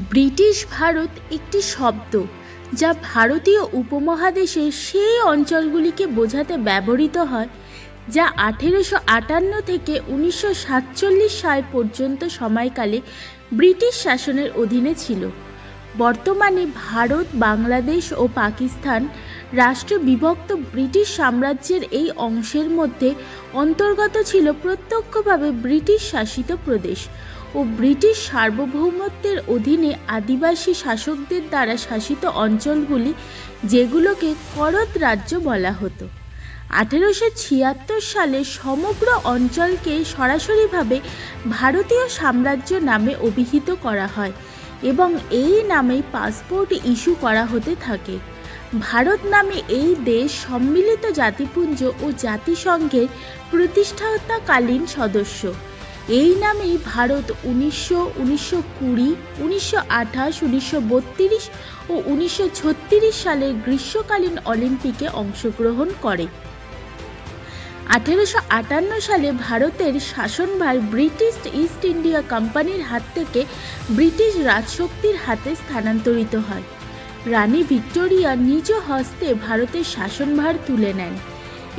British Bharat একটি শব্দ যা ভারতীয় উপমহাদেশের সেই অঞ্চলগুলিকে বোঝাতে ব্যবহৃত হয় যা 1858 থেকে 1947 সাল পর্যন্ত সময়কালে ব্রিটিশ শাসনের অধীনে ছিল। বর্তমানে ভারত, বাংলাদেশ ও পাকিস্তান রাষ্ট্রে বিভক্ত ব্রিটিশ সাম্রাজ্যের এই অংশের মধ্যে অন্তর্গত ছিল প্রত্যক্ষভাবে ব্রিটিশ শাসিত প্রদেশ ও ব্রিটিশ সার্বভৌমত্বের অধীনে আদিবাসী শাসকদের দ্বারা শাসিত অঞ্চলগুলি, যেগুলোকে করদ রাজ্য বলা হতো। 1876 সালে সমগ্র অঞ্চলকে সরাসরিভাবে ভারতীয় সাম্রাজ্য নামে অভিহিত করা হয় এবং এই নামেই পাসপোর্ট ইস্যু করা হতে থাকে। ভারত নামে এই দেশ সম্মিলিত জাতিপুঞ্জ ও জাতিসংঘের প্রতিষ্ঠাতাকালীন সদস্য। এই নামেই ভারত 1900, 1920, 1928, 1932 ও 1936 সালের গ্রীষ্মকালীন অলিম্পিকে অংশগ্রহণ করে। 1858 সালে ভারতের শাসনভার ব্রিটিশ ইস্ট ইন্ডিয়া কোম্পানির হাত থেকে ব্রিটিশ রাজশক্তির হাতে স্থানান্তরিত হয়। রানী ভিক্টোরিয়া নিজ হস্তে ভারতের শাসনভার তুলে নেন।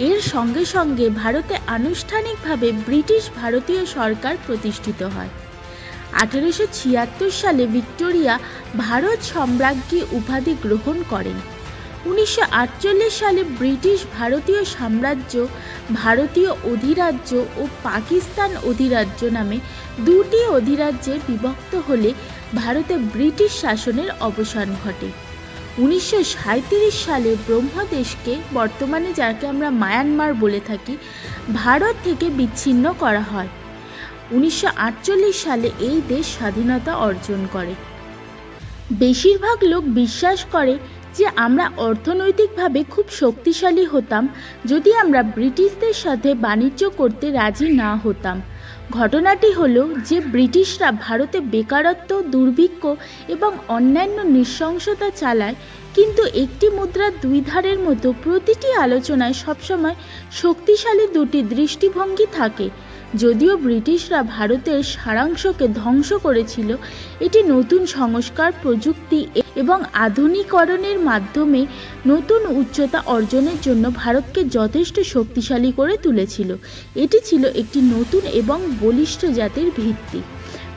এর সঙ্গে সঙ্গে ভারতে আনুষ্ঠানিকভাবে ব্রিটিশ ভারতীয় সরকার প্রতিষ্ঠিত হয়। 1876 সালে ভিক্টোরিয়া ভারত সম্রাজ্ঞী উপাধি গ্রহণ করেন। 1948 সালে ব্রিটিশ ভারতীয় সাম্রাজ্য ভারতীয় অধিরাজ্য ও পাকিস্তান অধিরাজ্য নামে দুটি অধিরাজ্যে বিভক্ত হলে ভারতে ব্রিটিশ শাসনের অবসান ঘটে। 1937 সালে ব্রহ্মদেশকে, বর্তমানে যাকে আমরা মায়ানমার বলে থাকি, ভারত থেকে বিচ্ছিন্ন করা হয়। 1948 সালে এই দেশ স্বাধীনতা অর্জন করে। বেশিরভাগ লোক বিশ্বাস করে যে আমরা অর্থনৈতিকভাবে খুব শক্তিশালী হতাম যদি আমরা ব্রিটিশদের সাথে বাণিজ্য করতে রাজি না হতাম। ঘটনাটি হলো যে ব্রিটিশরা ভারতে বেকারত্ব, দুর্ভিক্ষ এবং অন্যান্য নৃশংসতা চালায়, কিন্তু একটি মুদ্রার দুই ধারের মতো প্রতিটি আলোচনায় সবসময় শক্তিশালী দুটি দৃষ্টিভঙ্গি থাকে। যদিও ব্রিটিশরা ভারতের সারাংশকে ধ্বংস করেছিল, এটি নতুন সংস্কার, প্রযুক্তি এবং আধুনিকরণের মাধ্যমে নতুন উচ্চতা অর্জনের জন্য ভারতকে যথেষ্ট শক্তিশালী করে তুলেছিল। এটি ছিল একটি নতুন এবং বলিষ্ঠ জাতির ভিত্তি।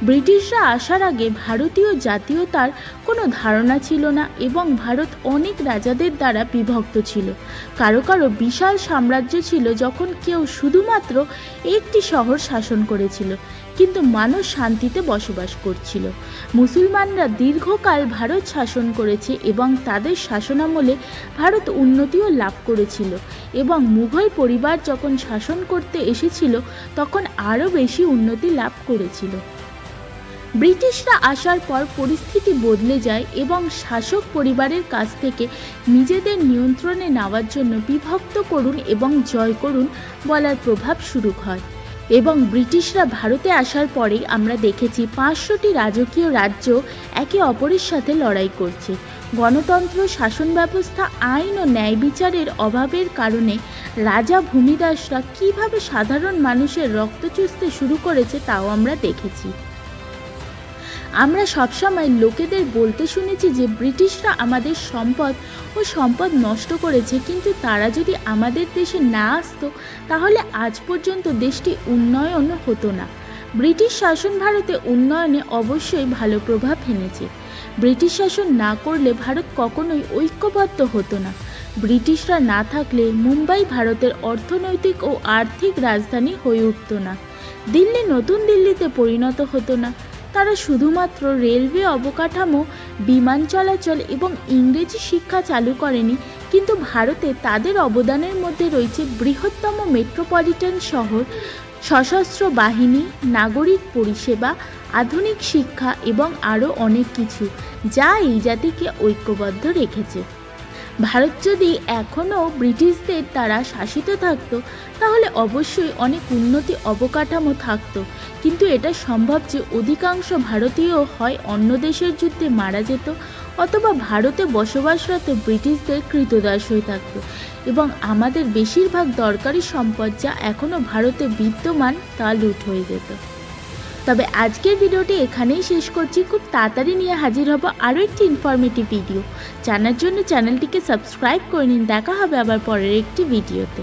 ব্রিটিশরা আসার আগে ভারতীয় জাতীয়তার কোনো ধারণা ছিল না এবং ভারত অনেক রাজাদের দ্বারা বিভক্ত ছিল। কারো কারো বিশাল সাম্রাজ্য ছিল যখন কেউ শুধুমাত্র একটি শহর শাসন করেছিল, কিন্তু মানুষ শান্তিতে বসবাস করছিল। মুসলমানরা দীর্ঘকাল ভারত শাসন করেছে এবং তাদের শাসনামলে ভারত উন্নতিও লাভ করেছিল, এবং মুঘল পরিবার যখন শাসন করতে এসেছিল তখন আরও বেশি উন্নতি লাভ করেছিল। ব্রিটিশরা আসার পর পরিস্থিতি বদলে যায় এবং শাসক পরিবারের কাছ থেকে নিজেদের নিয়ন্ত্রণে নেওয়ার জন্য বিভক্ত করুন এবং জয় করুন বলার প্রভাব শুরু হয়। এবং ব্রিটিশরা ভারতে আসার পরেই আমরা দেখেছি 500টি রাজকীয় রাজ্য একে অপরের সাথে লড়াই করছে। গণতন্ত্র, শাসন ব্যবস্থা, আইন ও ন্যায় বিচারের অভাবের কারণে রাজা ভূমিদাসরা কিভাবে সাধারণ মানুষের রক্ত চুষতে শুরু করেছে তাও আমরা দেখেছি। আমরা সবসময় লোকেদের বলতে শুনেছি যে ব্রিটিশরা আমাদের সম্পদ নষ্ট করেছে, কিন্তু তারা যদি আমাদের দেশে না আসতো তাহলে আজ পর্যন্ত দেশটি উন্নয়ন হতো না। ব্রিটিশ শাসন ভারতে উন্নয়নে অবশ্যই ভালো প্রভাব ফেলেছে। ব্রিটিশ শাসন না করলে ভারত কখনোই ঐক্যবদ্ধ হতো না। ব্রিটিশরা না থাকলে মুম্বাই ভারতের অর্থনৈতিক ও আর্থিক রাজধানী হয়ে উঠত না। দিল্লি নতুন দিল্লিতে পরিণত হতো না। তারা শুধুমাত্র রেলওয়ে অবকাঠামো, বিমান চলাচল এবং ইংরেজি শিক্ষা চালু করেনি, কিন্তু ভারতে তাদের অবদানের মধ্যে রয়েছে বৃহত্তম মেট্রোপলিটন শহর, সশস্ত্র বাহিনী, নাগরিক পরিষেবা, আধুনিক শিক্ষা এবং আরও অনেক কিছু, যা এই জাতিকে ঐক্যবদ্ধ রেখেছে। ভারত যদি এখনও ব্রিটিশদের দ্বারা শাসিত থাকতো তাহলে অবশ্যই অনেক উন্নতি অবকাঠামো থাকতো, কিন্তু এটা সম্ভব যে অধিকাংশ ভারতীয় হয় অন্য দেশের যুদ্ধে মারা যেত অথবা ভারতে বসবাসরত ব্রিটিশদের কৃতদাস হয়ে থাকত এবং আমাদের বেশিরভাগ দরকারি সম্পদ যা এখনও ভারতে বিদ্যমান তা লুট হয়ে যেত। তবে আজকের ভিডিওটি এখানেই শেষ করছি। খুব তাড়াতাড়ি নিয়ে হাজির হব আরও একটি ইনফরমেটিভ ভিডিও। জানার জন্য চ্যানেলটিকে সাবস্ক্রাইব করে নিন। দেখা হবে আবার পরের একটি ভিডিওতে।